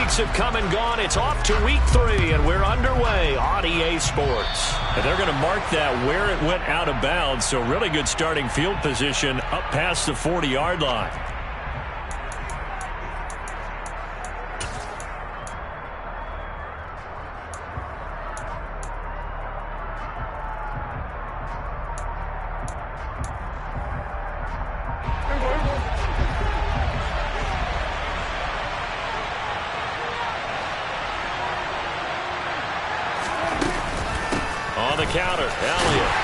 weeks have come and gone. It's off to week 3, and we're underway on EA Sports. And they're going to mark that where it went out of bounds, so really good starting field position up past the 40-yard line. On the counter, Elliott.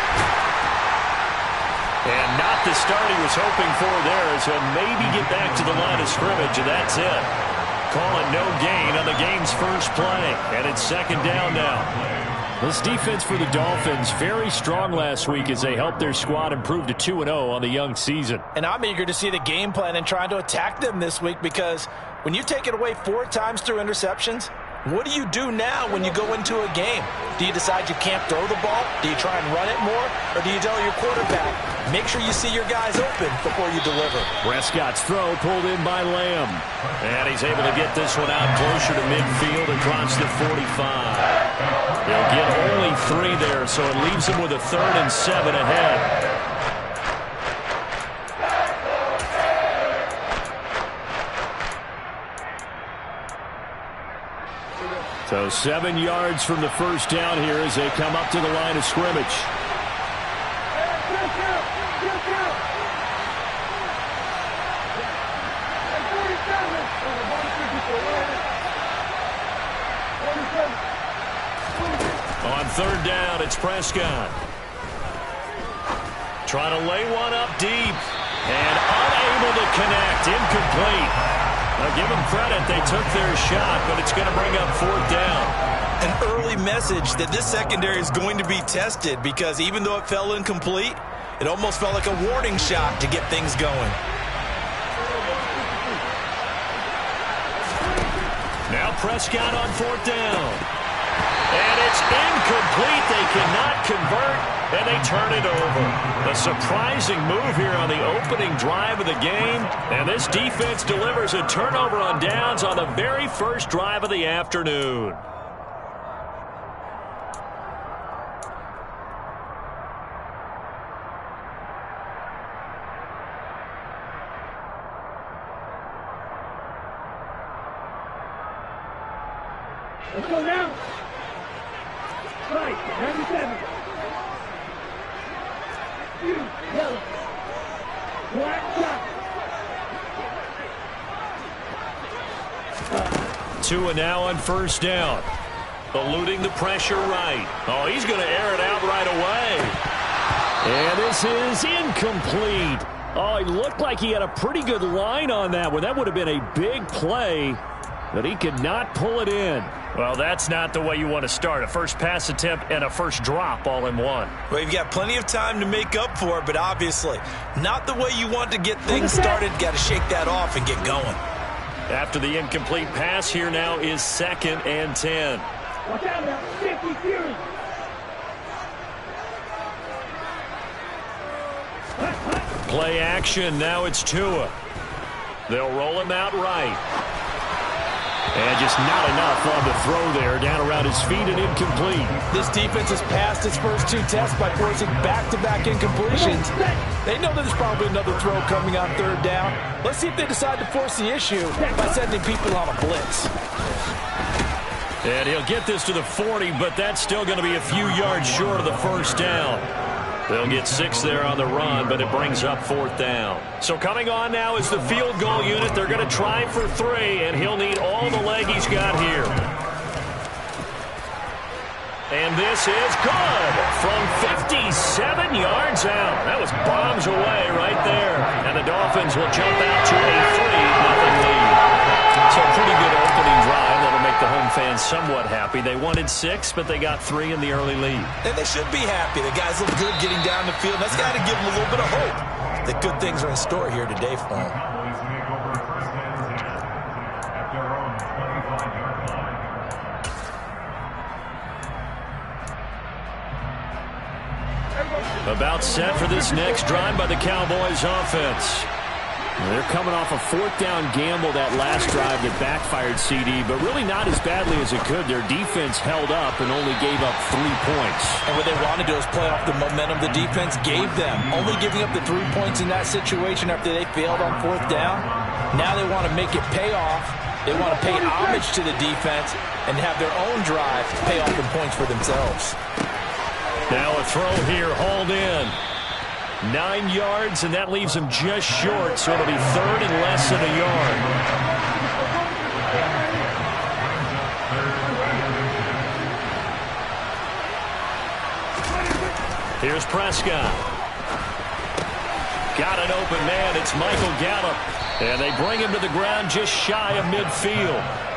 And not the start he was hoping for there, as he'll maybe get back to the line of scrimmage, and that's it. Calling no gain on the game's first play, and it's second down now. This defense for the Dolphins, very strong last week as they helped their squad improve to 2-0 on the young season. And I'm eager to see the game plan and trying to attack them this week, because when you take it away 4 times through interceptions, what do you do now when you go into a game? Do you decide you can't throw the ball? Do you try and run it more? Or do you tell your quarterback, make sure you see your guys open before you deliver? Prescott's throw pulled in by Lamb. And he's able to get this one out closer to midfield across the 45. They'll get only 3 there, so it leaves them with a 3rd and 7 ahead. So 7 yards from the first down here as they come up to the line of scrimmage. On 3rd down, it's Prescott. Trying to lay one up deep. And unable to connect. Incomplete. Now give them credit, they took their shot, but it's going to bring up 4th down. An early message that this secondary is going to be tested, because even though it fell incomplete, it almost felt like a warning shot to get things going. Now Prescott on 4th down. And it's incomplete. They cannot convert, and they turn it over. A surprising move here on the opening drive of the game. And this defense delivers a turnover on downs on the very first drive of the afternoon. Let's go now. Right, 97. Yellow. Black shot. Tua now on 1st down. Eluding the pressure right. Oh, he's going to air it out right away. And this is incomplete. Oh, he looked like he had a pretty good line on that one. That would have been a big play, but he could not pull it in. Well, that's not the way you want to start. A first pass attempt and a first drop all in one. Well, you've got plenty of time to make up for it, but obviously not the way you want to get things started. Got to shake that off and get going. After the incomplete pass, here now is 2nd and 10. Watch out now, 50 Fury. Play action, now it's Tua. They'll roll him out right. And just not enough on the throw there, down around his feet and incomplete. This defense has passed its first 2 tests by forcing back-to-back incompletions. They know there's probably another throw coming on 3rd down. Let's see if they decide to force the issue by sending people on a blitz. And he'll get this to the 40, but that's still going to be a few yards short of the first down. They'll get 6 there on the run, but it brings up 4th down. So coming on now is the field goal unit. They're going to try for 3, and he'll need all the leg he's got here. And this is good from 57 yards out. That was bombs away right there. And the Dolphins will jump out to a 3-0 lead. So a pretty good opening drive. That'll make the home fans somewhat happy. They wanted 6, but they got 3 in the early lead. And they should be happy. The guys look good getting down the field. That's got to give them a little bit of hope that good things are in store here today for them. About set for this next drive by the Cowboys offense. They're coming off a fourth down gamble that last drive that backfired, CD, but really not as badly as it could. Their defense held up and only gave up 3 points. And what they wanted to do is play off the momentum the defense gave them. Only giving up the 3 points in that situation after they failed on fourth down. Now they want to make it pay off. They want to pay homage to the defense and have their own drive pay off in points for themselves. Now a throw here, hauled in. 9 yards, and that leaves him just short, so it'll be third and less than a yard. Here's Prescott. Got an open man. It's Michael Gallup. And they bring him to the ground just shy of midfield.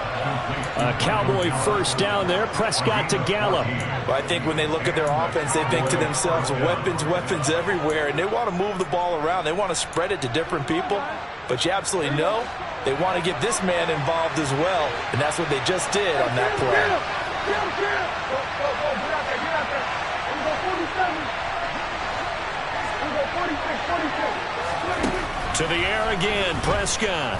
A Cowboy first down there. Prescott to Gallup. Well, I think when they look at their offense, they think to themselves, weapons, weapons everywhere. And they want to move the ball around. They want to spread it to different people. But you absolutely know they want to get this man involved as well. And that's what they just did on that play. To the air again, Prescott.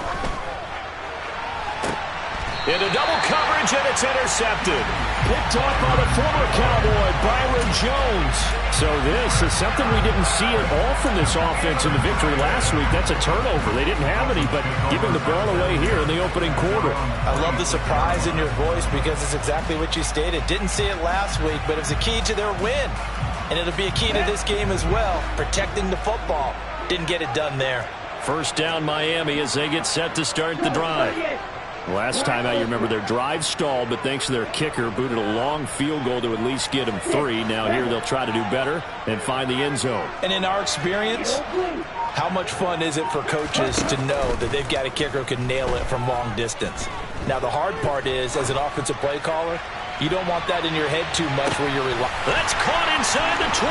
Into double coverage, and it's intercepted. Picked off by the former Cowboy, Byron Jones. So this is something we didn't see at all from this offense in the victory last week. That's a turnover. They didn't have any, but giving the ball away here in the opening quarter. I love the surprise in your voice because it's exactly what you stated. Didn't see it last week, but it's a key to their win. And it'll be a key to this game as well, protecting the football. Didn't get it done there. First down Miami as they get set to start the drive. Last time out, you remember their drive stalled, but thanks to their kicker, booted a long field goal to at least get them 3. Now here they'll try to do better and find the end zone. And in our experience, how much fun is it for coaches to know that they've got a kicker who can nail it from long distance? Now the hard part is, as an offensive play caller, you don't want that in your head too much where you're relying. That's caught inside the 20.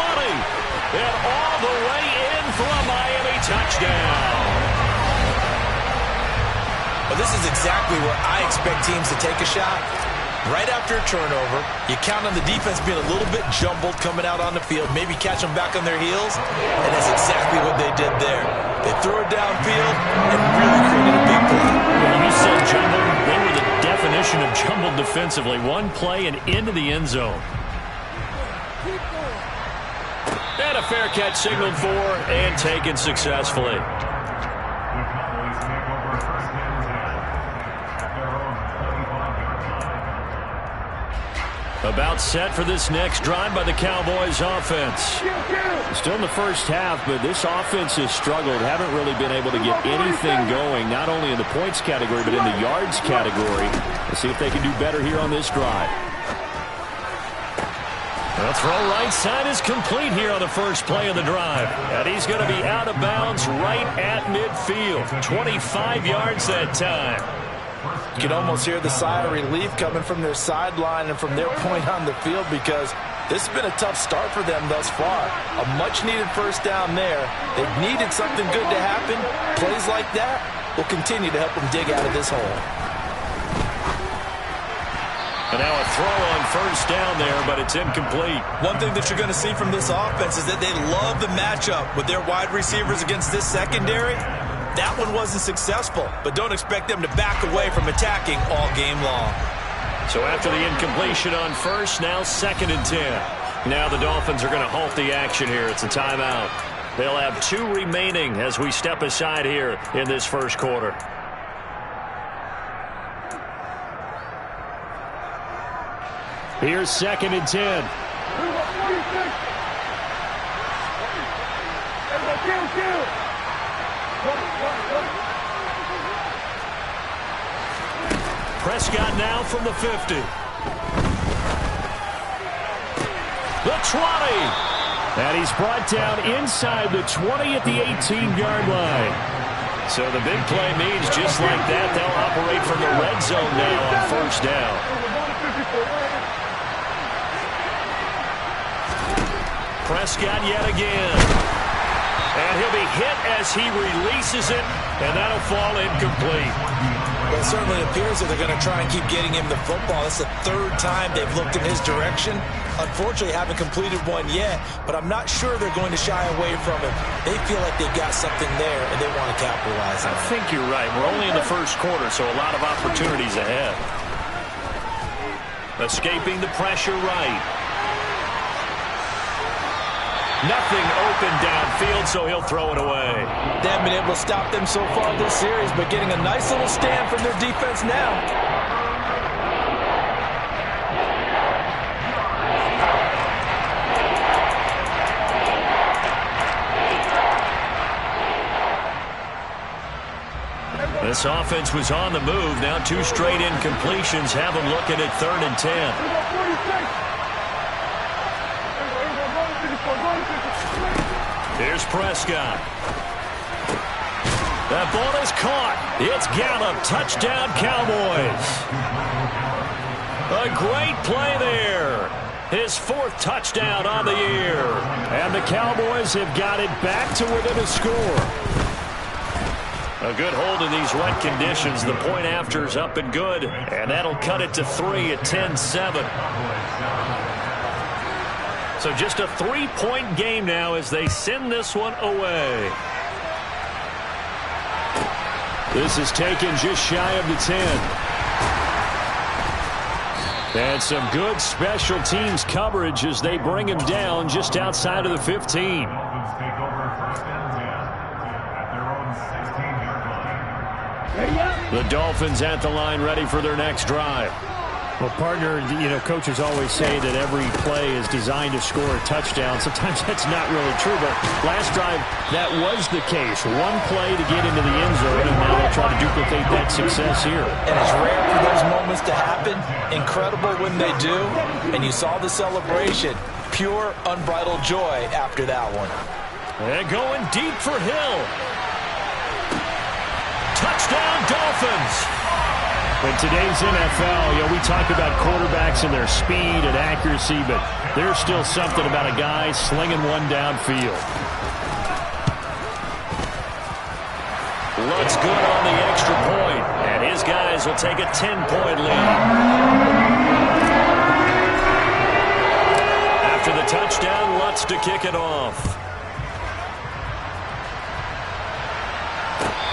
And all the way in for a Miami touchdown. Well, this is exactly where I expect teams to take a shot. Right after a turnover, you count on the defense being a little bit jumbled coming out on the field, maybe catch them back on their heels, and that's exactly what they did there. They threw it downfield and really created a big play. Well, you said jumbled. They were the definition of jumbled defensively. One play and into the end zone. And a fair catch signaled for and taken successfully. About set for this next drive by the Cowboys offense. Still in the first half, but this offense has struggled. Haven't really been able to get anything going, not only in the points category, but in the yards category. Let's see if they can do better here on this drive. The throw right side is complete here on the first play of the drive. And he's going to be out of bounds right at midfield. 25 yards that time. You can almost hear the sigh of relief coming from their sideline and from their point on the field because this has been a tough start for them thus far. A much-needed first down there. They've needed something good to happen. Plays like that will continue to help them dig out of this hole. And now a throw on first down there, but it's incomplete. One thing that you're going to see from this offense is that they love the matchup with their wide receivers against this secondary. That one wasn't successful, but don't expect them to back away from attacking all game long. So after the incompletion on first, now 2nd and 10. Now the Dolphins are going to halt the action here. It's a timeout. They'll have 2 remaining as we step aside here in this first quarter. Here's 2nd and 10. Prescott now from the 50. The 20. And he's brought down inside the 20 at the 18-yard line. So the big play means just like that, they'll operate from the red zone now on first down. Prescott yet again. And he'll be hit as he releases it, and that'll fall incomplete. Well, it certainly appears that they're going to try and keep getting him the football. It's the third time they've looked in his direction. Unfortunately, haven't completed one yet, but I'm not sure they're going to shy away from him. They feel like they've got something there, and they want to capitalize on it. I think you're right. We're only in the first quarter, so a lot of opportunities ahead. Escaping the pressure right. Nothing open downfield, so he'll throw it away. They haven't been able to stop them so far this series, but getting a nice little stand from their defense now. This offense was on the move. Now 2 straight incompletions have them looking at 3rd and 10. Here's Prescott. That ball is caught. It's Gallup. Touchdown, Cowboys. A great play there. His 4th touchdown on the year. And the Cowboys have got it back to within a score. A good hold in these wet conditions. The point after is up and good. And that'll cut it to 3 at 10-7. So just a 3-point game now as they send this one away. This is taken just shy of the 10. And some good special teams coverage as they bring him down just outside of the 15. The Dolphins at the line ready for their next drive. Well, partner, coaches always say that every play is designed to score a touchdown. Sometimes that's not really true, but last drive, that was the case. One play to get into the end zone, and now they'll try to duplicate that success here. And it's rare for those moments to happen. Incredible when they do. And you saw the celebration. Pure, unbridled joy after that one. And going deep for Hill. Touchdown, Dolphins. In today's NFL, we talk about quarterbacks and their speed and accuracy, but there's still something about a guy slinging one downfield. Looks good on the extra point, and his guys will take a 10-point lead. After the touchdown, Lutz to kick it off.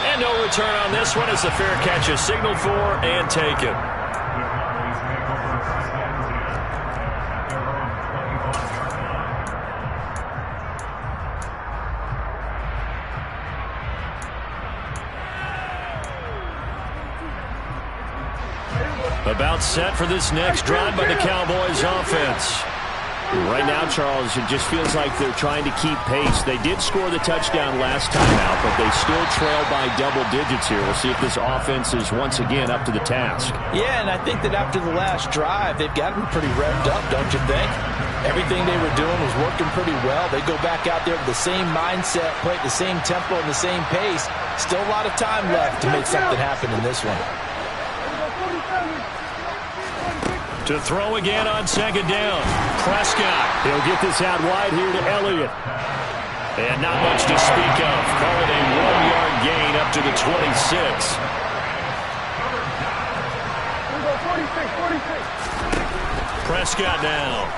And no return on this one as the fair catch is signaled for and taken. About set for this next drive by the Cowboys offense. Right now, Charles, it just feels like they're trying to keep pace. They did score the touchdown last time out, but they still trail by double digits here. We'll see if this offense is once again up to the task. Yeah, and I think that after the last drive, they've got them pretty revved up, don't you think? Everything they were doing was working pretty well. They go back out there with the same mindset, play at the same tempo and the same pace. Still a lot of time left to make something happen in this one. To throw again on 2nd down. Prescott. He'll get this out wide here to Elliott. And not much to speak of. Call it a 1-yard gain up to the 26. Prescott now.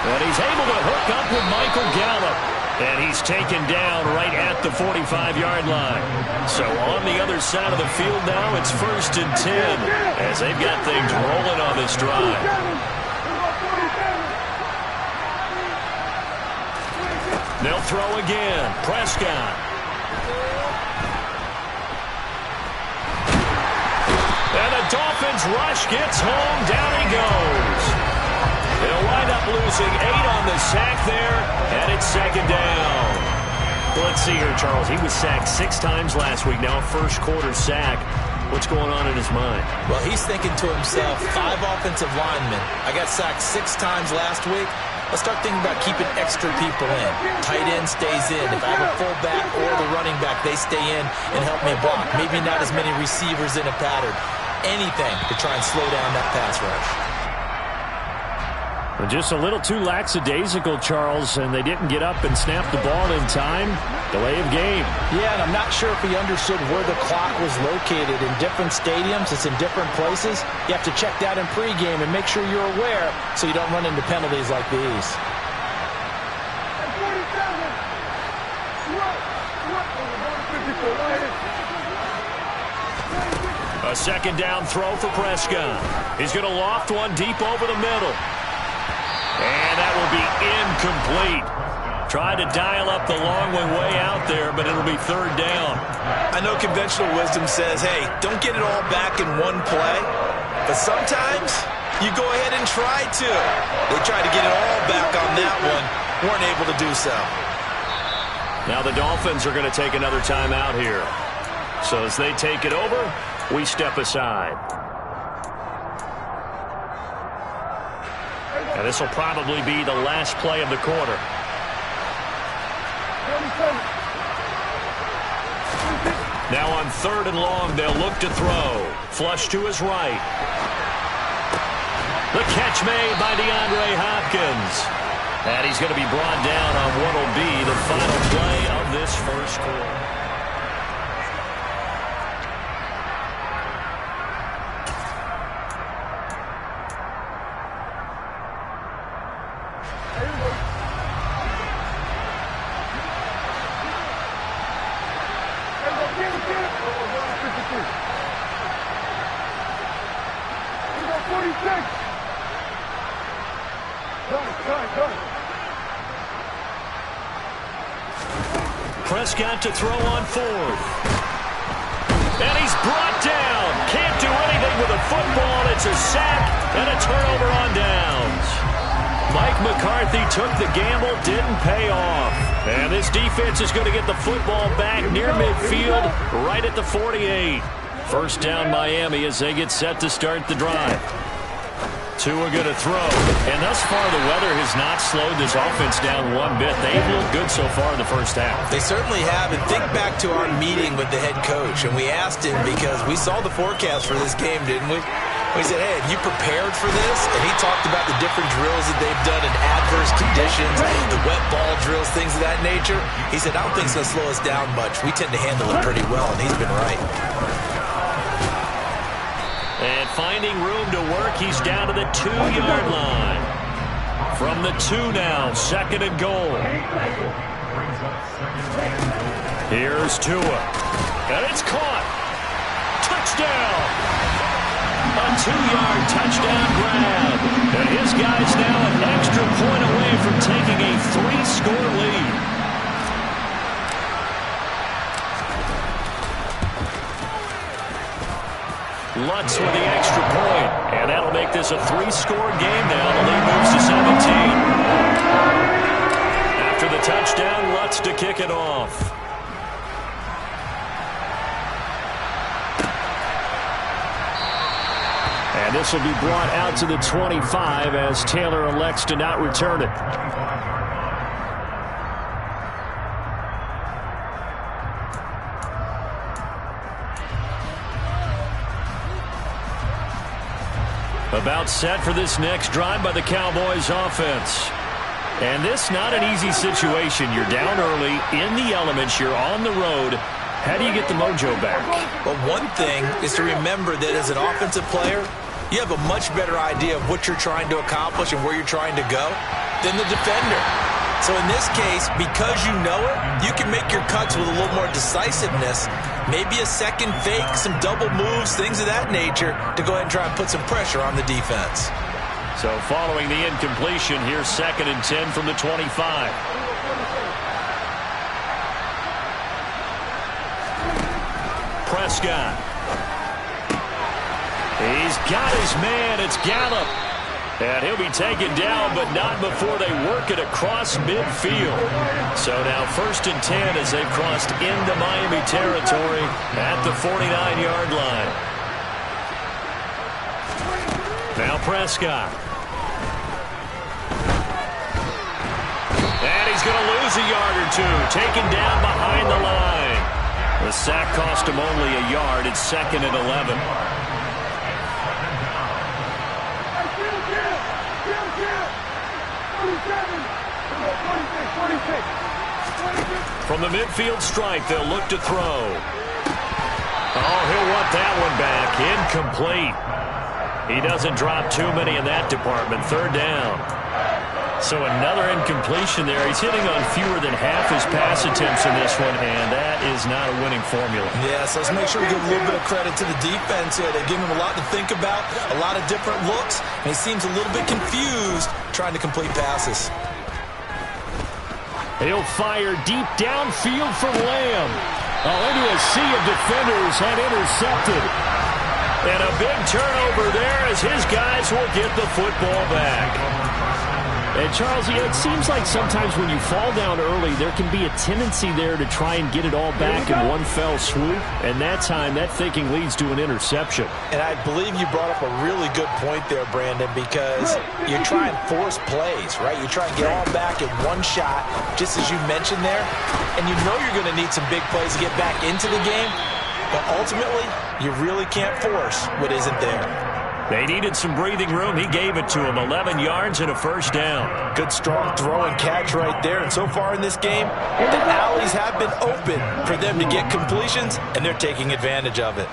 And he's able to hook up with Michael Gallup. And he's taken down right at the 45-yard line. So on the other side of the field now, it's 1st and 10 as they've got things rolling on this drive. They'll throw again. Prescott. And the Dolphins rush gets home. Down he goes. They'll wind up losing 8 on the sack there, and it's 2nd down. Let's see here, Charles. He was sacked 6 times last week. Now a first-quarter sack. What's going on in his mind? Well, he's thinking to himself, 5 offensive linemen. I got sacked 6 times last week. Let's start thinking about keeping extra people in. Tight end stays in. If I have a fullback or the running back, they stay in and help me block. Maybe not as many receivers in a pattern. Anything to try and slow down that pass rush. Just a little too lackadaisical, Charles, and they didn't get up and snap the ball in time. Delay of game. Yeah, and I'm not sure if he understood where the clock was located. In different stadiums, it's in different places. You have to check that in pregame and make sure you're aware so you don't run into penalties like these. A second down throw for Prescott. He's going to loft one deep over the middle. And that will be incomplete. Tried to dial up the long way out there, but it'll be third down. I know conventional wisdom says, hey, don't get it all back in one play. But sometimes you go ahead and try to. They tried to get it all back on that one. Weren't able to do so. Now the Dolphins are going to take another timeout here. So as they take it over, we step aside. And this will probably be the last play of the quarter. Now on 3rd and long, they'll look to throw. Flush to his right. The catch made by DeAndre Hopkins. And he's going to be brought down on what will be the final play of this first quarter. Prescott to throw on 4th. And he's brought down. Can't do anything with a football. It's a sack and a turnover on downs. Mike McCarthy took the gamble, didn't pay off. And this defense is going to get the football back near midfield, right at the 48. First down Miami as they get set to start the drive. Tua going to throw. And thus far, the weather has not slowed this offense down one bit. They've looked good so far in the first half. They certainly have. And think back to our meeting with the head coach. And we asked him because we saw the forecast for this game, didn't we? We said, hey, have you prepared for this? And he talked about the different drills that they've done in adverse conditions, the wet ball drills, things of that nature. He said, I don't think it's going to slow us down much. We tend to handle it pretty well, and he's been right. And finding room to work, he's down to the 2-yard line. From the 2 now, 2nd and goal. Here's Tua. And it's caught. Touchdown. A 2-yard touchdown grab. And his guy's now an extra point away from taking a 3-score lead. Lutz with the extra point, and that'll make this a 3-score game now. The lead moves to 17. After the touchdown, Lutz to kick it off. And this will be brought out to the 25 as Taylor elects to not return it. About set for this next drive by the Cowboys offense. And this not an easy situation. You're down early, in the elements, you're on the road. How do you get the mojo back? Well, one thing is to remember that as an offensive player, you have a much better idea of what you're trying to accomplish and where you're trying to go than the defender. So in this case, because you know it, you can make your cuts with a little more decisiveness. Maybe a second fake, some double moves, things of that nature to go ahead and try and put some pressure on the defense. So following the incompletion, here's 2nd and 10 from the 25. Prescott. He's got his man. It's Gallup. And he'll be taken down, but not before they work it across midfield. So now 1st and 10 as they've crossed into Miami territory at the 49-yard line. Now Prescott. And he's going to lose a yard or two. Taken down behind the line. The sack cost him only a yard. It's 2nd and 11. From the midfield stripe, they'll look to throw. Oh, he'll want that one back. Incomplete. He doesn't drop too many in that department. Third down. So another incompletion there. He's hitting on fewer than half his pass attempts in this one, and that is not a winning formula. Yeah, so let's make sure we give a little bit of credit to the defense here. They give him a lot to think about, a lot of different looks, and he seems a little bit confused trying to complete passes. He'll fire deep downfield for Lamb. Oh, into a sea of defenders and intercepted. And a big turnover there as his guys will get the football back. And, Charles, it seems like sometimes when you fall down early, there can be a tendency there to try and get it all back in one fell swoop. And that time, that thinking leads to an interception. And I believe you brought up a really good point there, Brandon, because you try and force plays, right? You try and get all back in one shot, just as you mentioned there. And you know you're going to need some big plays to get back into the game. But ultimately, you really can't force what isn't there. They needed some breathing room. He gave it to him. 11 yards and a first down. Good, strong throw and catch right there. And so far in this game, the alleys have been open for them to get completions, and they're taking advantage of it.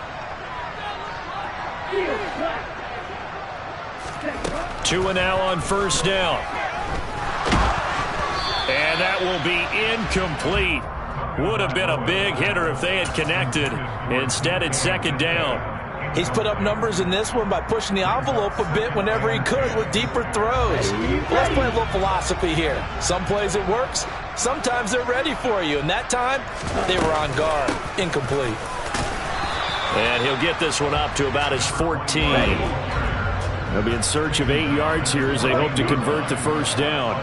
2 and now on first down. And that will be incomplete. Would have been a big hitter if they had connected. Instead, it's second down. He's put up numbers in this one by pushing the envelope a bit whenever he could with deeper throws. Let's play a little philosophy here. Some plays it works. Sometimes they're ready for you. And that time, they were on guard. Incomplete. And he'll get this one up to about his 14. They'll be in search of 8 yards here as they hope to convert the first down.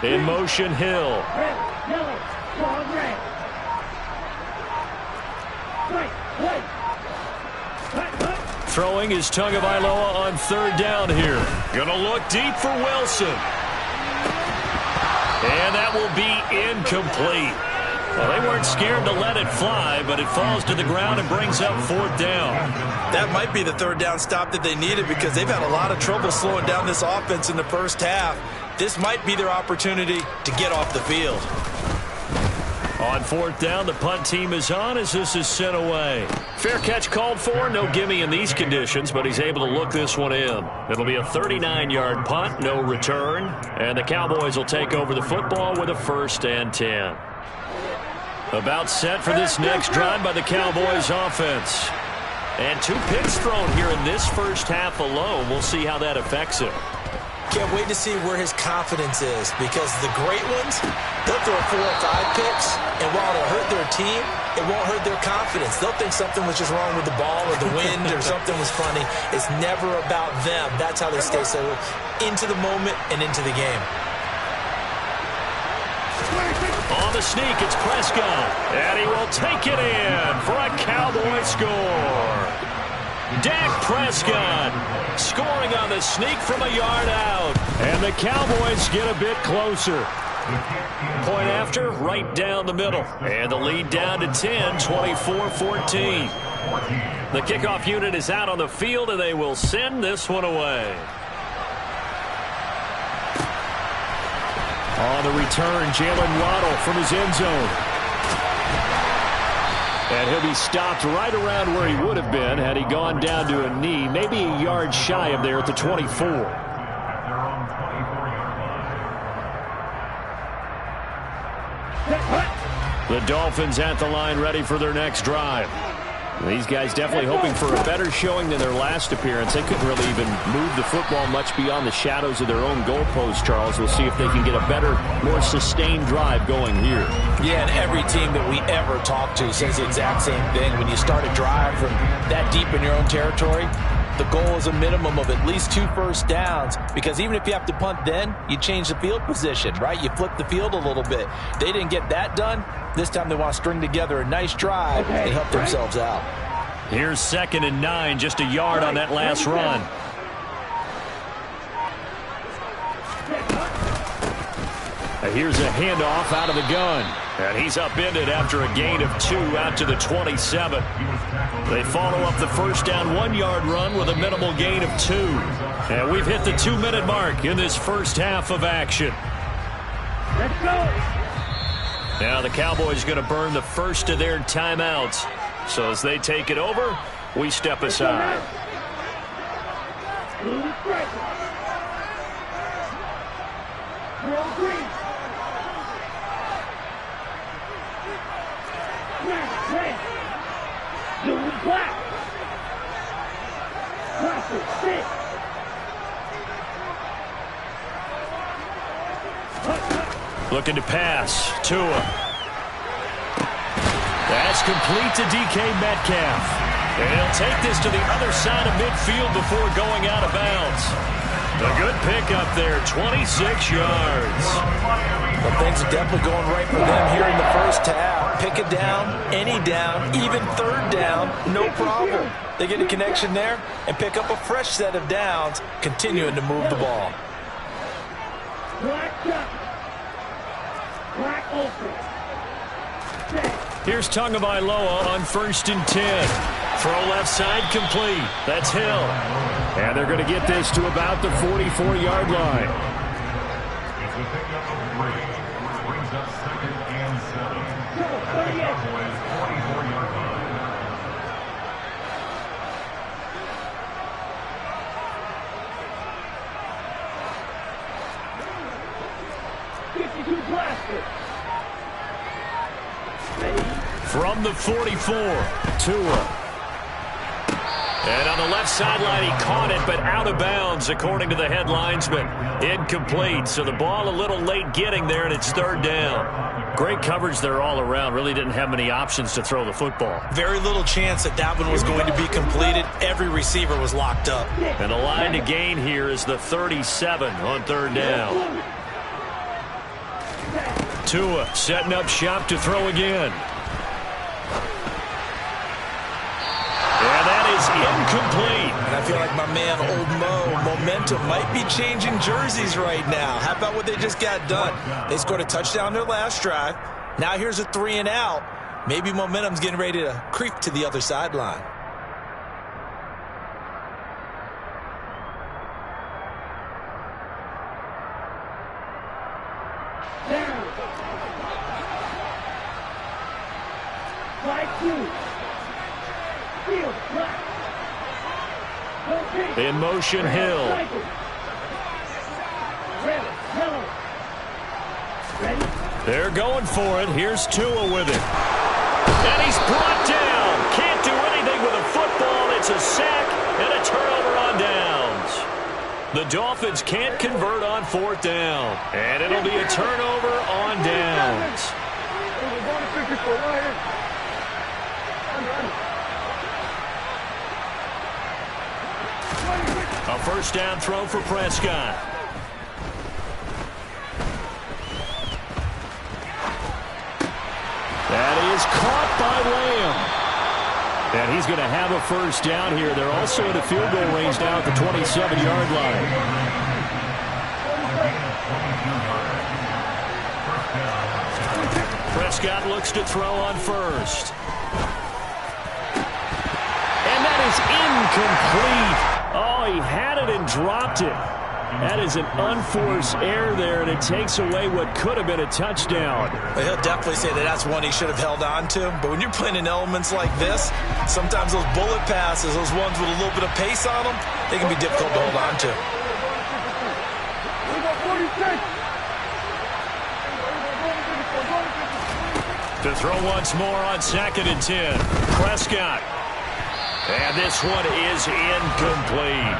In motion, Hill. Red, yellow, strong red. Throwing is Tagovailoa on third down here. Gonna look deep for Wilson. And that will be incomplete. Well, they weren't scared to let it fly, but it falls to the ground and brings up fourth down. That might be the third down stop that they needed because they've had a lot of trouble slowing down this offense in the first half. This might be their opportunity to get off the field. On fourth down, the punt team is on as this is sent away. Fair catch called for. No gimme in these conditions, but he's able to look this one in. It'll be a 39-yard punt, no return. And the Cowboys will take over the football with a 1st and 10. About set for this next drive by the Cowboys offense. And 2 picks thrown here in this first half alone. We'll see how that affects him. Can't wait to see where his confidence is because the great ones, they'll throw 4 or 5 picks, and while it'll hurt their team, it won't hurt their confidence. They'll think something was just wrong with the ball or the wind or something was funny. It's never about them. That's how they stay so into the moment and into the game. On the sneak, it's Prescott, and he will take it in for a Cowboy score. Dak Prescott scoring on the sneak from a yard out. And the Cowboys get a bit closer. Point after, right down the middle. And the lead down to 10, 24-14. The kickoff unit is out on the field, and they will send this one away. On the return, Jalen Waddle from his end zone. And he'll be stopped right around where he would have been had he gone down to a knee, maybe a yard shy of there at the 24. The Dolphins at the line ready for their next drive. These guys definitely hoping for a better showing than their last appearance. They couldn't really even move the football much beyond the shadows of their own goalpost, Charles. We'll see if they can get a better, more sustained drive going here. Yeah, and every team that we ever talk to says the exact same thing. When you start a drive from that deep in your own territory, the goal is a minimum of at least 2 first downs because even if you have to punt then, you change the field position, right? You flip the field a little bit. They didn't get that done. This time they want to string together a nice drive and help themselves out. Here's 2nd and 9, just a yard on that last run. Here's a handoff out of the gun. And he's upended after a gain of 2 out to the 27. They follow up the first down 1-yard run with a minimal gain of 2. And we've hit the 2-minute mark in this first half of action. Let's go. Now the Cowboys going to burn the first of their timeouts. So as they take it over, we step aside. Blue striker. Roll green. Black, red. Blue black. Purple, six. Looking to pass. Tua. That's complete to DK Metcalf. And he'll take this to the other side of midfield before going out of bounds. A good pickup there, 26 yards. Well, things are definitely going right for them here in the first half. Pick it down, any down, even third down, no problem. They get a connection there and pick up a fresh set of downs, continuing to move the ball. Black shot. Black open. Here's Tagovailoa on 1st and 10. Throw left side complete. That's Hill. And they're going to get this to about the 44-yard line. Brings up 2nd and 7. Cowboys 44-yard line. From the 44, Tua. And on the left sideline, he caught it, but out of bounds, according to the headlinesman. Incomplete, so the ball a little late getting there, and it's 3rd down. Great coverage there all around. Really didn't have many options to throw the football. Very little chance that that one was going to be completed. Every receiver was locked up. And the line to gain here is the 37 on 3rd down. Tua setting up shop to throw again. And that is incomplete. And I feel like my man, Old Mo, momentum might be changing jerseys right now. How about what they just got done? They scored a touchdown their last drive. Now here's a 3 and out. Maybe momentum's getting ready to creep to the other sideline. In motion, Hill. They're going for it. Here's Tua with it. And he's brought down. Can't do anything with a football. It's a sack and a turnover on downs. The Dolphins can't convert on 4th down. And it'll be a turnover on downs. A 1st down throw for Prescott. That is caught by Lamb. And he's going to have a 1st down here. They're also in a field goal range now at the 27-yard line. Prescott looks to throw on 1st. And that is incomplete. Oh, he had it and dropped it. That is an unforced error there, and it takes away what could have been a touchdown. Well, he'll definitely say that that's one he should have held on to. But when you're playing in elements like this, sometimes those bullet passes, those ones with a little bit of pace on them, they can be difficult to hold on to. To throw once more on 2nd and 10. Prescott. And this one is incomplete.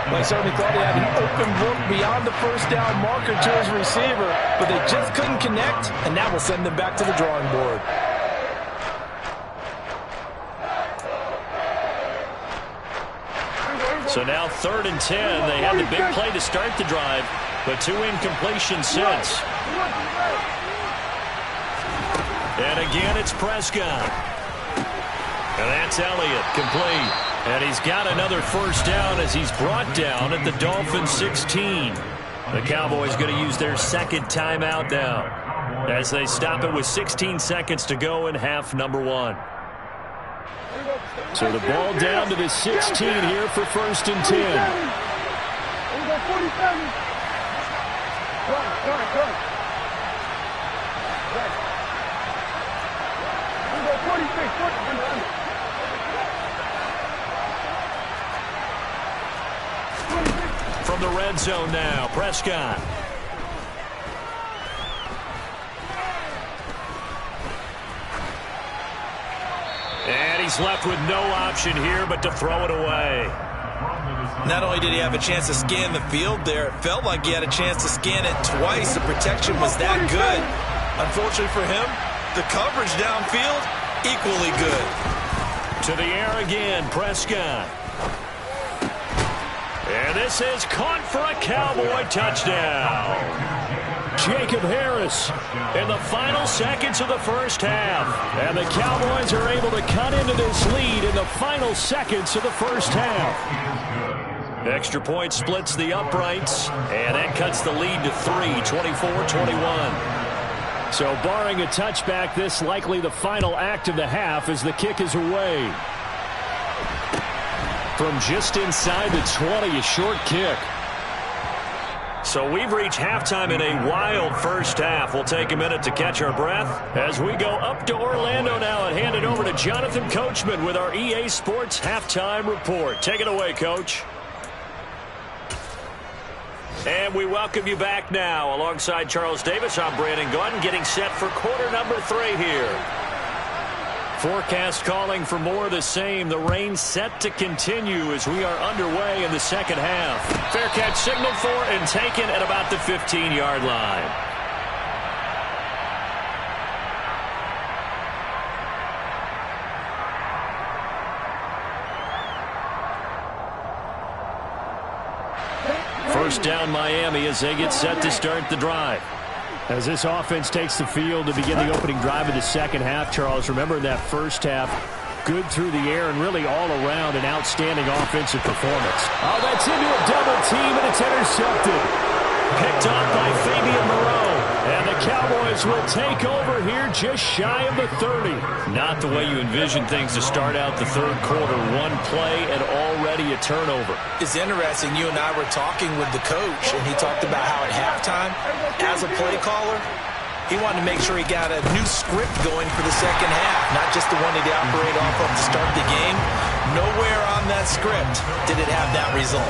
Well, I certainly thought he had an open look beyond the 1st down marker to his receiver, but they just couldn't connect, and that will send them back to the drawing board. So now 3rd and 10. They had the big play to start the drive, but 2 incompletions since. And again, it's Prescott. And that's Elliott, complete. And he's got another 1st down as he's brought down at the Dolphins' 16. The Cowboys going to use their second timeout now as they stop it with 16 seconds to go in half number 1. So the ball down to the 16 here for 1st and 10. From the red zone now, Prescott. And he's left with no option here but to throw it away. Not only did he have a chance to scan the field there, it felt like he had a chance to scan it twice. The protection was that good. Unfortunately for him, the coverage downfield, equally good. To the air again, Prescott. And this is caught for a Cowboy touchdown. Jacob Harris In the final seconds of the first half. And the Cowboys are able to cut into this lead in the final seconds of the first half. Extra point splits the uprights, and that cuts the lead to 3, 24-21. So barring a touchback, this likely the final act of the half as the kick is away. From just inside the 20, a short kick. So we've reached halftime in a wild first half. We'll take a minute to catch our breath as we go up to Orlando now and hand it over to Jonathan Coachman with our EA Sports Halftime Report. Take it away, Coach. And we welcome you back now. Alongside Charles Davis, I'm Brandon Gordon, getting set for quarter number 3 here. Forecast calling for more of the same. The rain set to continue as we are underway in the second half. Fair catch signaled for and taken at about the 15-yard line. First down Miami as they get set to start the drive. As this offense takes the field to begin the opening drive of the second half, Charles, remember in that first half, good through the air and really all around an outstanding offensive performance. Oh, that's into a double team, and it's intercepted. Picked off by Fabian Moreau. And the Cowboys will take over here just shy of the 30. Not the way you envision things to start out the third quarter. One play and already a turnover. It's interesting. You and I were talking with the coach, and he talked about how at halftime, as a play caller, he wanted to make sure he got a new script going for the second half, not just the one he'd operate off of to start the game. Nowhere on that script did it have that result.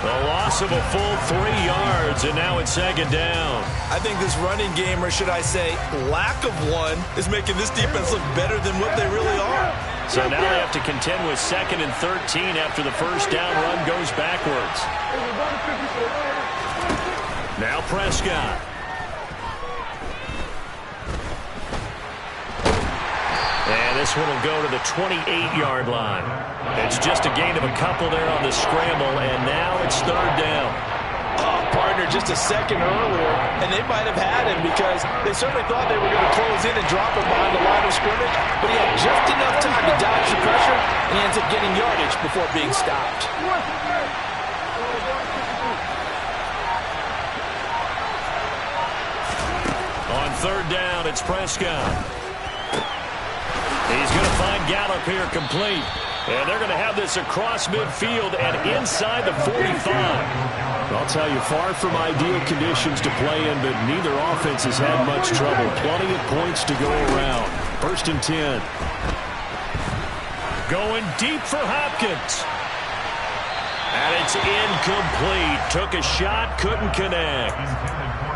The loss of a full 3 yards, and now it's second down. I think this running game, or should I say lack of one, is making this defense look better than what they really are. So now they have to contend with 2nd and 13 after the first down run goes backwards. Now Prescott. And this one will go to the 28-yard line. It's just a gain of a couple there on the scramble, and now it's third down. Oh, partner, just a second earlier, and they might have had him because they certainly thought they were going to close in and drop him behind the line of scrimmage, but he had just enough time to dodge the pressure, and he ends up getting yardage before being stopped. On third down, it's Prescott. He's going to find Gallup here complete. And they're going to have this across midfield and inside the 45. I'll tell you, far from ideal conditions to play in, but neither offense has had much trouble. Plenty of points to go around. 1st and 10. Going deep for Hopkins. And it's incomplete. Took a shot, couldn't connect.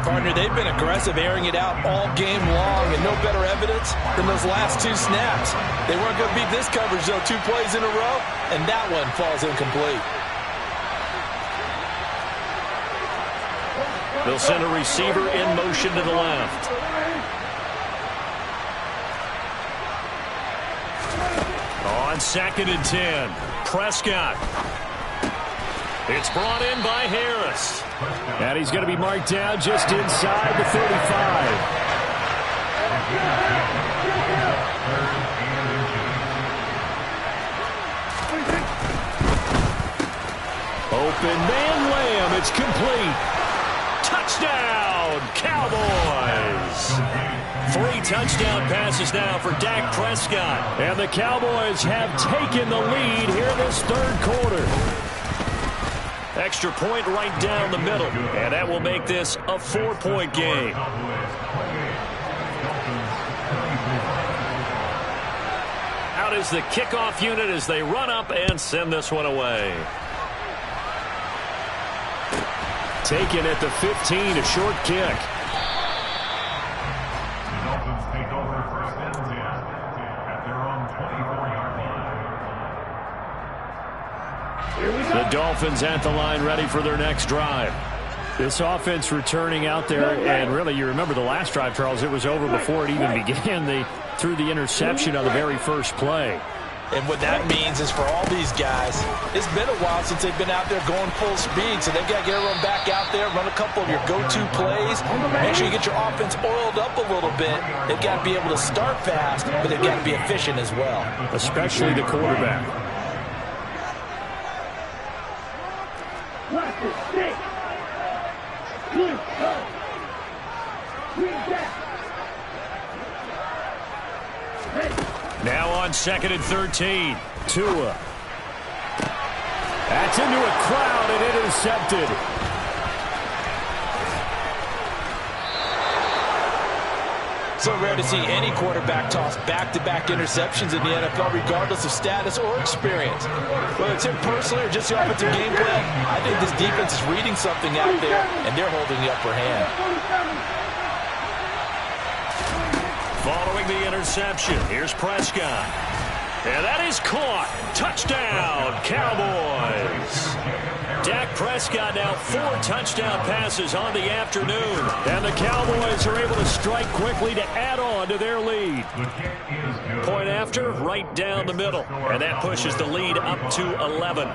Partner, they've been aggressive, airing it out all game long, and no better evidence than those last 2 snaps. They weren't going to beat this coverage, though, 2 plays in a row, and that one falls incomplete. They'll send a receiver in motion to the left. On 2nd and 10, Prescott. It's brought in by Harris. And he's going to be marked down just inside the 35. Open man Lamb. It's complete. Touchdown, Cowboys! 3 touchdown passes now for Dak Prescott. And the Cowboys have taken the lead here this third quarter. Extra point right down the middle. And that will make this a 4-point game. Out is the kickoff unit as they run up and send this one away. Taken at the 15, a short kick. The Dolphins take over first and 10 at their own 24-yard line. The Dolphins at the line ready for their next drive. This offense returning out there, and really, you remember the last drive, Charles, it was over before it even began. They threw the interception on the very first play. And what that means is for all these guys, it's been a while since they've been out there going full speed, so they've got to get everyone back out there, run a couple of your go-to plays, make sure you get your offense oiled up a little bit. They've got to be able to start fast, but they've got to be efficient as well. Especially the quarterback. Left is six. Blue, go. Green back. Ready. Now on 2nd and 13. Tua. That's into a crowd and intercepted. So rare to see any quarterback toss back-to-back interceptions in the NFL, regardless of status or experience. Whether it's him personally or just the offensive game plan, I think this defense is reading something out there, and they're holding the upper hand. Following the interception, here's Prescott. And that is caught. Touchdown, Cowboys. Dak Prescott now 4 touchdown passes on the afternoon. And the Cowboys are able to strike quickly to add on to their lead. Point after, right down the middle. And that pushes the lead up to 11.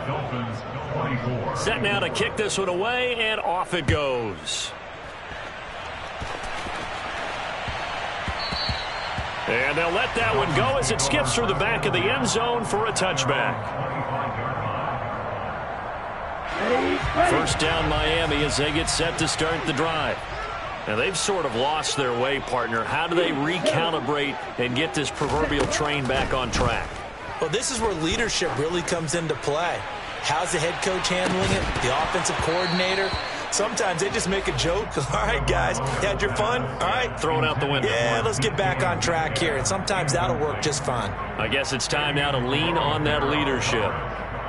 Set now to kick this one away, and off it goes. And they'll let that one go as it skips through the back of the end zone for a touchback. First down Miami as they get set to start the drive. Now they've sort of lost their way, partner. How do they recalibrate and get this proverbial train back on track? Well, this is where leadership really comes into play. How's the head coach handling it? The offensive coordinator? Sometimes they just make a joke. All right, guys, you had your fun? All right. Throw it out the window. Yeah, let's get back on track here. And sometimes that'll work just fine. I guess it's time now to lean on that leadership.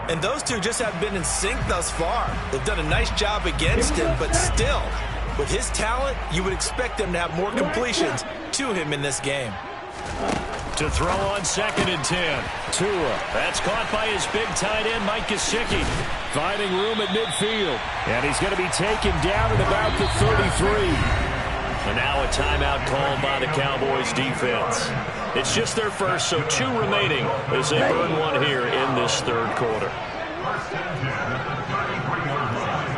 And those two just have been in sync thus far. They've done a nice job against him, but still, with his talent, you would expect them to have more completions to him in this game. To throw on 2nd and 10. Tua. That's caught by his big tight end, Mike Gesicki. Finding room at midfield. And he's going to be taken down at about the 33. And now a timeout called by the Cowboys defense. It's just their first, so 2 remaining as they burn one here in this third quarter. First and 10 at the 33-yard line.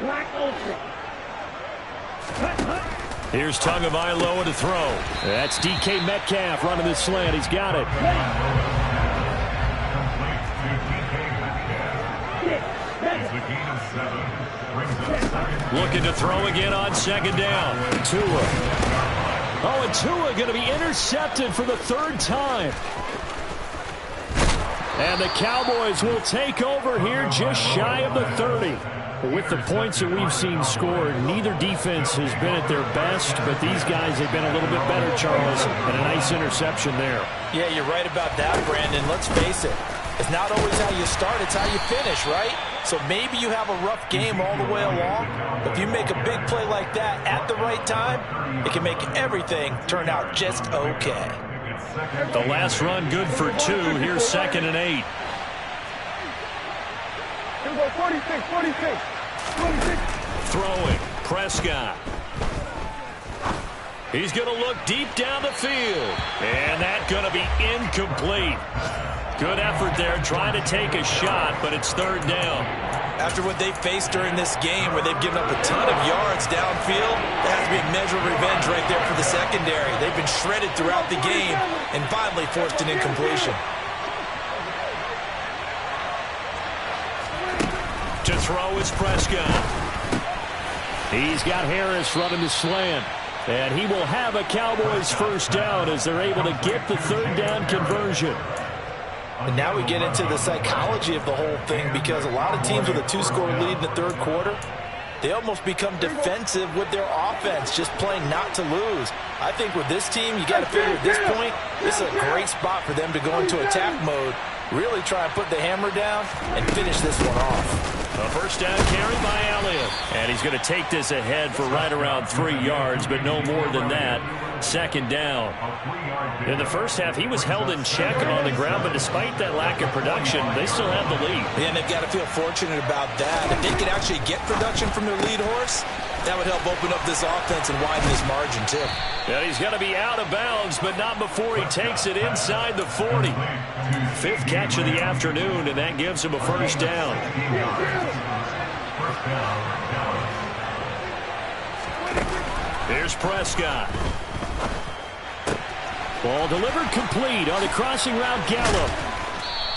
Black Ultra. Cut, cut. Here's Tagovailoa to throw. That's DK Metcalf running the slant. He's got it. It's a gain of 7. Brings up second. Looking to throw again on 2nd down. Tua. Oh, and Tua going to be intercepted for the 3rd time. And the Cowboys will take over here just shy of the 30. With the points that we've seen scored, neither defense has been at their best, but these guys have been a little bit better, Charles, and a nice interception there. Yeah, you're right about that, Brandon. Let's face it. It's not always how you start, it's how you finish, right? So maybe you have a rough game all the way along, but if you make a big play like that at the right time, it can make everything turn out just okay. The last run good for 2. Here's 2nd and 8. Here we go, 46, 46. 46. Throwing, Prescott. He's going to look deep down the field. And that's going to be incomplete. Good effort there trying to take a shot, but it's 3rd down. After what they faced during this game where they've given up a ton of yards downfield, there has to be a measure of revenge right there for the secondary. They've been shredded throughout the game and finally forced an incompletion. To throw is Prescott. He's got Harris running the slant. And he will have a Cowboys first down as they're able to get the third down conversion. And now we get into the psychology of the whole thing, because a lot of teams with a 2-score lead in the third quarter, they almost become defensive with their offense, just playing not to lose. I think with this team, you got to figure at this point, this is a great spot for them to go into attack mode, really try and put the hammer down and finish this one off. A first down carry by Elliott. And he's going to take this ahead for right around 3 yards, but no more than that. Second down. In the first half, he was held in check on the ground, but despite that lack of production, they still have the lead. Yeah, and they've got to feel fortunate about that. If they could actually get production from their lead horse, that would help open up this offense and widen this margin, too. Yeah, he's going to be out of bounds, but not before he takes it inside the 40. Fifth catch of the afternoon, and that gives him a first down. Here's Prescott. Ball delivered complete on the crossing route Gallup.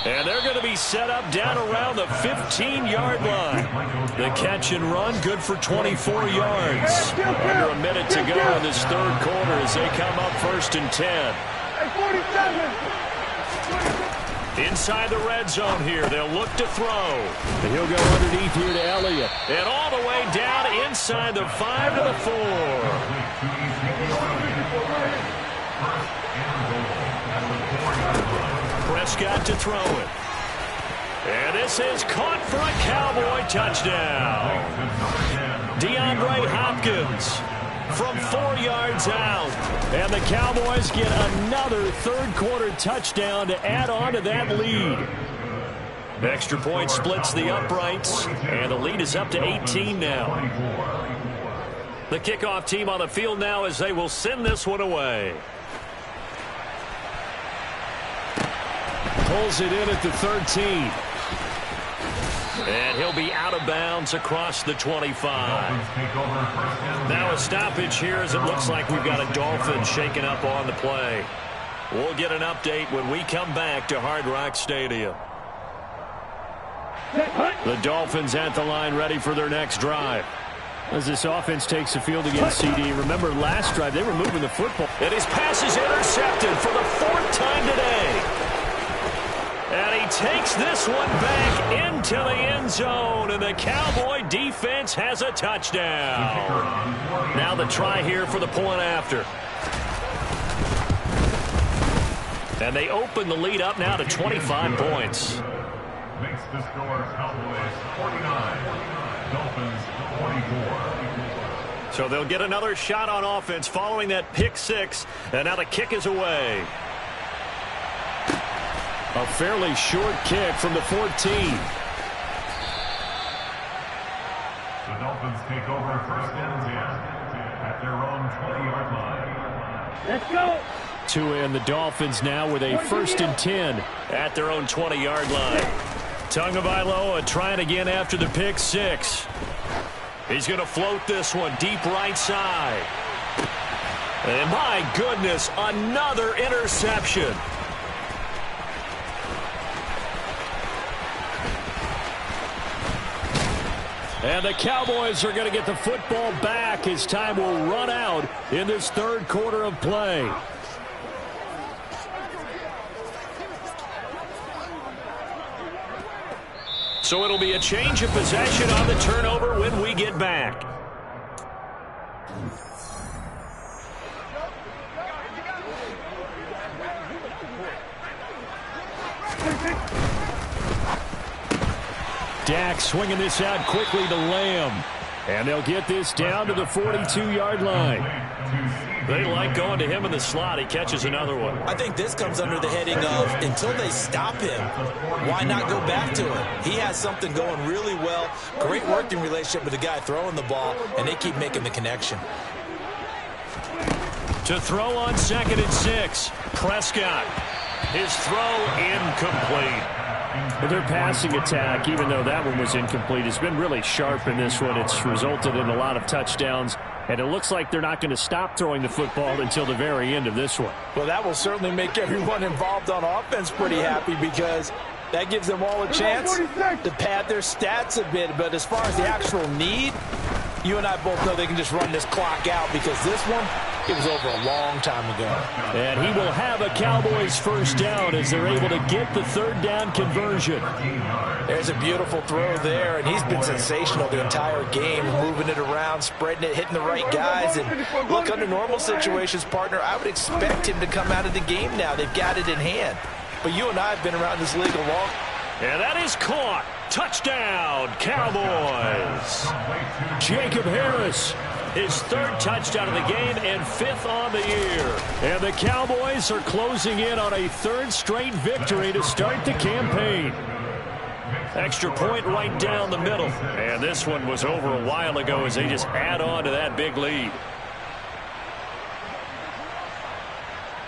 And they're going to be set up down around the 15-yard line. The catch and run good for 24 yards. Under a minute to go in this third quarter as they come up first and 10. Inside the red zone here, they'll look to throw. And he'll go underneath here to Elliott. And all the way down inside the 5 to the 4. Prescott to throw it. And this is caught for a Cowboy touchdown. DeAndre Hopkins from 4 yards out. And the Cowboys get another third-quarter touchdown to add on to that lead. The extra point splits the uprights, and the lead is up to 18 now. The kickoff team on the field now as they will send this one away. Pulls it in at the 13. And he'll be out of bounds across the 25. Now a stoppage here as it looks like we've got a Dolphin shaking up on the play. We'll get an update when we come back to Hard Rock Stadium. The Dolphins at the line ready for their next drive. As this offense takes the field against CD, remember last drive they were moving the football. And his pass is intercepted for the 4th time today. And he takes this one back into the end zone, and the Cowboy defense has a touchdown. Now the try here for the point after. And they open the lead up now to 25 points. Makes the score Cowboys 49, Dolphins 44. So they'll get another shot on offense following that pick 6, and now the kick is away. A fairly short kick from the 14. The Dolphins take over first and 10 at their own 20-yard line. Let's go. And the Dolphins now with a first and 10 at their own 20-yard line. Tagovailoa trying again after the pick 6. He's going to float this one deep right side. And my goodness, another interception. And the Cowboys are going to get the football back as time will run out in this third quarter of play. So it'll be a change of possession on the turnover when we get back. Dak swinging this out quickly to Lamb. And they'll get this down to the 42-yard line. They like going to him in the slot. He catches another one. I think this comes under the heading of until they stop him, why not go back to him? He has something going really well. Great working relationship with the guy throwing the ball, and they keep making the connection. To throw on 2nd and 6, Prescott. His throw incomplete. Well, their passing attack, even though that one was incomplete, has been really sharp in this one. It's resulted in a lot of touchdowns, and it looks like they're not going to stop throwing the football until the very end of this one. Well, that will certainly make everyone involved on offense pretty happy because that gives them all a chance to pad their stats a bit. But as far as the actual need, you and I both know they can just run this clock out because this one, it was over a long time ago. And he will have a Cowboys first down as they're able to get the third down conversion. There's a beautiful throw there, and he's been sensational the entire game, moving it around, spreading it, hitting the right guys. And look, under normal situations, partner, I would expect him to come out of the game now. They've got it in hand. But you and I have been around this league a long. And that is caught. Touchdown, Cowboys. Jacob Harris, his third touchdown of the game and fifth on the year. And the Cowboys are closing in on a third straight victory to start the campaign. Extra point right down the middle. And this one was over a while ago as they just add on to that big lead.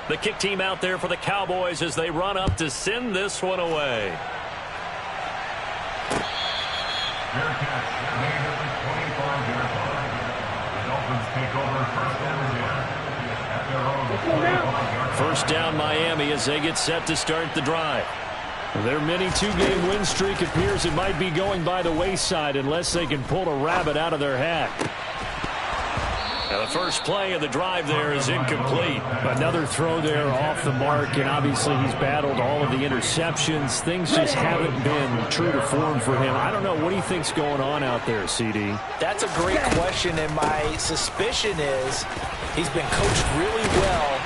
The kick team out there for the Cowboys as they run up to send this one away. First down Miami as they get set to start the drive. Their mini two-game win streak appears it might be going by the wayside unless they can pull a rabbit out of their hat. Now the first play of the drive there is incomplete. Another throw there off the mark, and obviously he's battled all of the interceptions. Things just haven't been true to form for him. I don't know what he thinks going on out there, CD. That's a great question, and my suspicion is he's been coached really well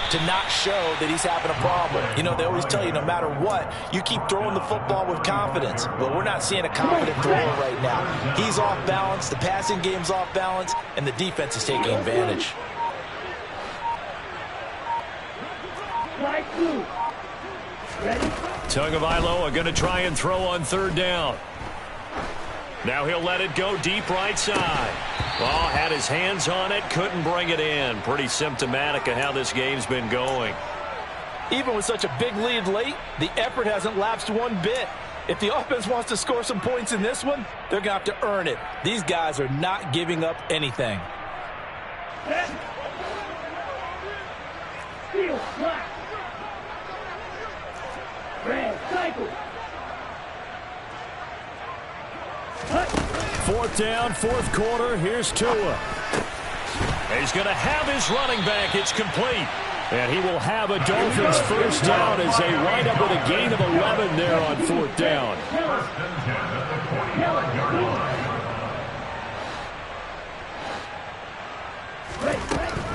to not show that he's having a problem. You know, they always tell you no matter what, you keep throwing the football with confidence. But we're not seeing a confident thrower right now. He's off balance, the passing game's off balance, and the defense is taking advantage. Tagovailoa going to try and throw on third down. Now he'll let it go deep right side. Well, had his hands on it, couldn't bring it in. Pretty symptomatic of how this game's been going. Even with such a big lead late, the effort hasn't lapsed one bit. If the offense wants to score some points in this one, they're going to have to earn it. These guys are not giving up anything. Steal, block. Red, cycle. Fourth down, fourth quarter. Here's Tua. He's going to have his running back. It's complete. And he will have a Dolphins first down as they wind up with a gain of 11 there on fourth down.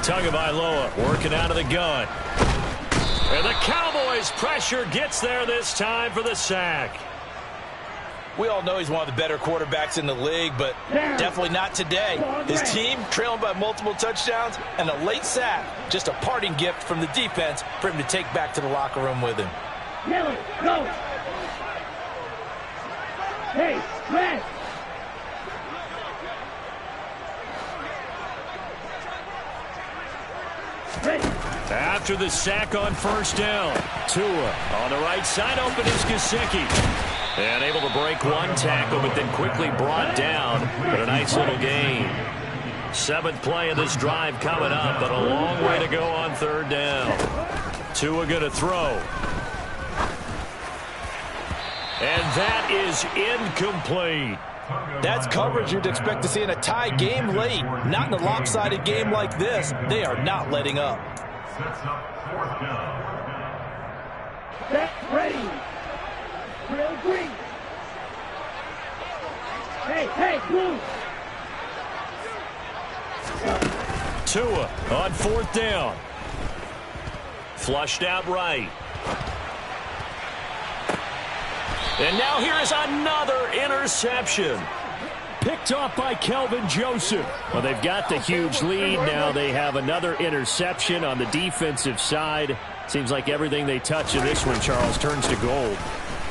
Tagovailoa working out of the gun. And the Cowboys pressure gets there this time for the sack. We all know he's one of the better quarterbacks in the league, but definitely not today. His team trailing by multiple touchdowns and a late sack, just a parting gift from the defense for him to take back to the locker room with him. Miller, go. Hey, rest. After the sack on first down, Tua on the right side, open is Gesicki. And able to break one tackle, but then quickly brought down. But a nice little gain. Seventh play of this drive coming up, but a long way to go on third down. Tua going to throw. And that is incomplete. That's coverage you'd expect to see in a tie game late. Not in a lopsided game like this. They are not letting up. Sets up fourth down. Set, ready. Real green. Hey, blue. Tua on fourth down. Flushed out right. And now here is another interception. Picked off by Kelvin Joseph. Well, they've got the huge lead. Now they have another interception on the defensive side. Seems like everything they touch in this one, Charles, turns to gold.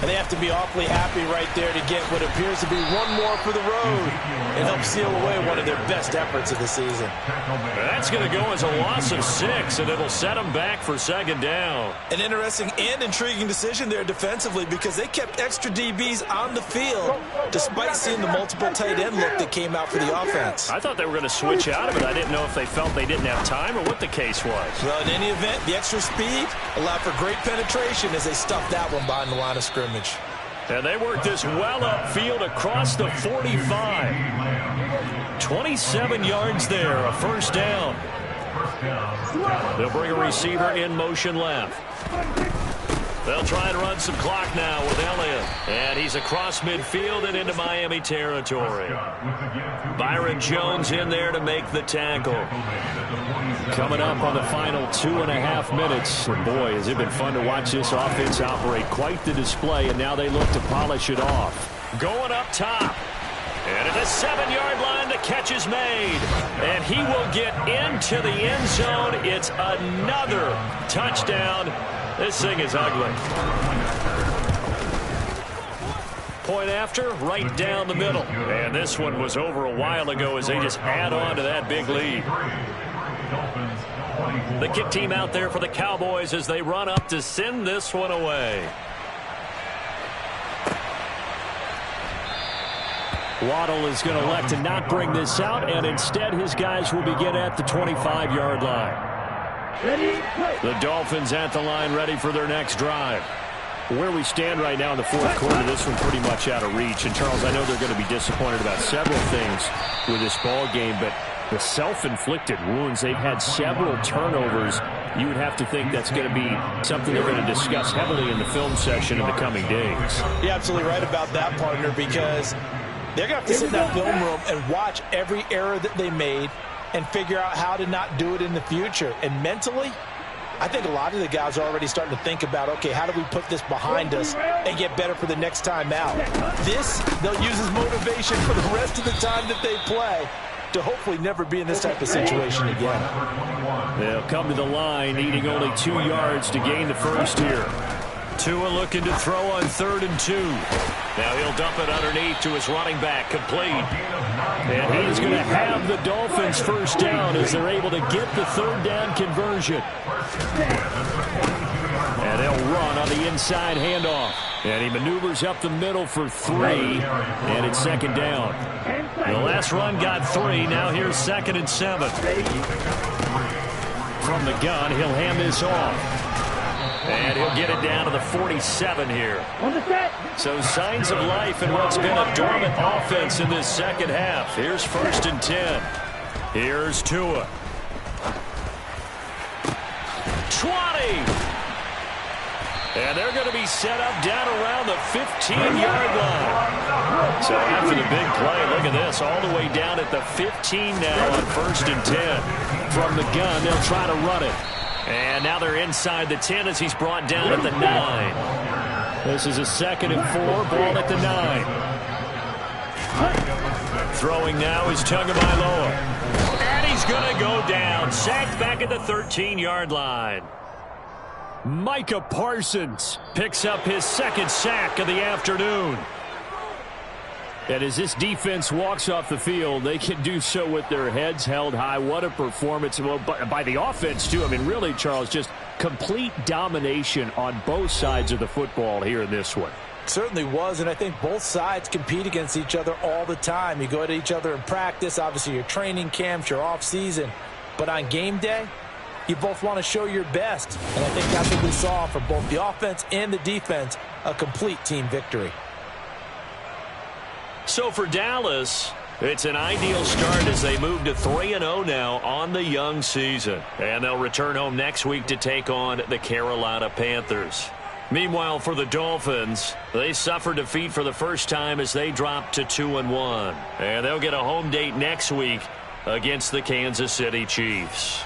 And they have to be awfully happy right there to get what appears to be one more for the road and help seal away one of their best efforts of the season. That's going to go as a loss of 6, and it'll set them back for second down. An interesting and intriguing decision there defensively because they kept extra DBs on the field despite seeing the multiple tight end look that came out for the offense. I thought they were going to switch out of it. I didn't know if they felt they didn't have time or what the case was. Well, in any event, the extra speed allowed for great penetration as they stuffed that one behind the line of scrimmage. And they worked this well upfield across the 45. 27 yards there, a first down. They'll bring a receiver in motion left. They'll try and run some clock now with Elliott. And he's across midfield and into Miami territory. Byron Jones in there to make the tackle. Coming up on the final 2.5 minutes. And boy, has it been fun to watch this offense operate. Quite the display, and now they look to polish it off. Going up top. And at the 7-yard line, the catch is made. And he will get into the end zone. It's another touchdown. This thing is ugly. Point after, right down the middle. And this one was over a while ago as they just add on to that big lead. The kick team out there for the Cowboys as they run up to send this one away. Waddle is going to elect to not bring this out, and instead his guys will begin at the 25-yard line. The Dolphins at the line ready for their next drive. Where we stand right now in the fourth quarter, this one pretty much out of reach. And, Charles, I know they're going to be disappointed about several things with this ball game, but the self-inflicted wounds, they've had several turnovers. You would have to think that's going to be something they're going to discuss heavily in the film session in the coming days. You're absolutely right about that, partner, because they're going to have to sit in that film room and watch every error that they made and figure out how to not do it in the future. And mentally, I think a lot of the guys are already starting to think about, okay, how do we put this behind us and get better for the next time out? This, they'll use as motivation for the rest of the time that they play to hopefully never be in this type of situation again. They'll come to the line, needing only 2 yards to gain the first here. Tua looking to throw on 3rd and 2. Now he'll dump it underneath to his running back, complete. And he's going to have the Dolphins first down as they're able to get the 3rd down conversion. And they'll run on the inside handoff. And he maneuvers up the middle for 3, and it's 2nd down. The last run got 3, now here's 2nd and 7. From the gun, he'll hand this off. And he'll get it down to the 47 here. So signs of life in what's been a dormant offense in this second half. Here's 1st and 10. Here's Tua. 20. And they're going to be set up down around the 15-yard line. So after the big play, look at this, all the way down at the 15 now on 1st and 10. From the gun, they'll try to run it. And now they're inside the 10 as he's brought down at the 9. This is a 2nd and 4, ball at the 9. Throwing now is Tagovailoa. And he's going to go down. Sacked back at the 13-yard line. Micah Parsons picks up his 2nd sack of the afternoon. And as this defense walks off the field, they can do so with their heads held high. What a performance by the offense, too. I mean, really, Charles, just complete domination on both sides of the football here in this one. Certainly was, and I think both sides compete against each other all the time. You go at each other in practice, obviously your training camps, your off-season. But on game day, you both want to show your best. And I think that's what we saw from both the offense and the defense, a complete team victory. So for Dallas, it's an ideal start as they move to 3-0 now on the young season. And they'll return home next week to take on the Carolina Panthers. Meanwhile, for the Dolphins, they suffered defeat for the first time as they dropped to 2-1. And they'll get a home date next week against the Kansas City Chiefs.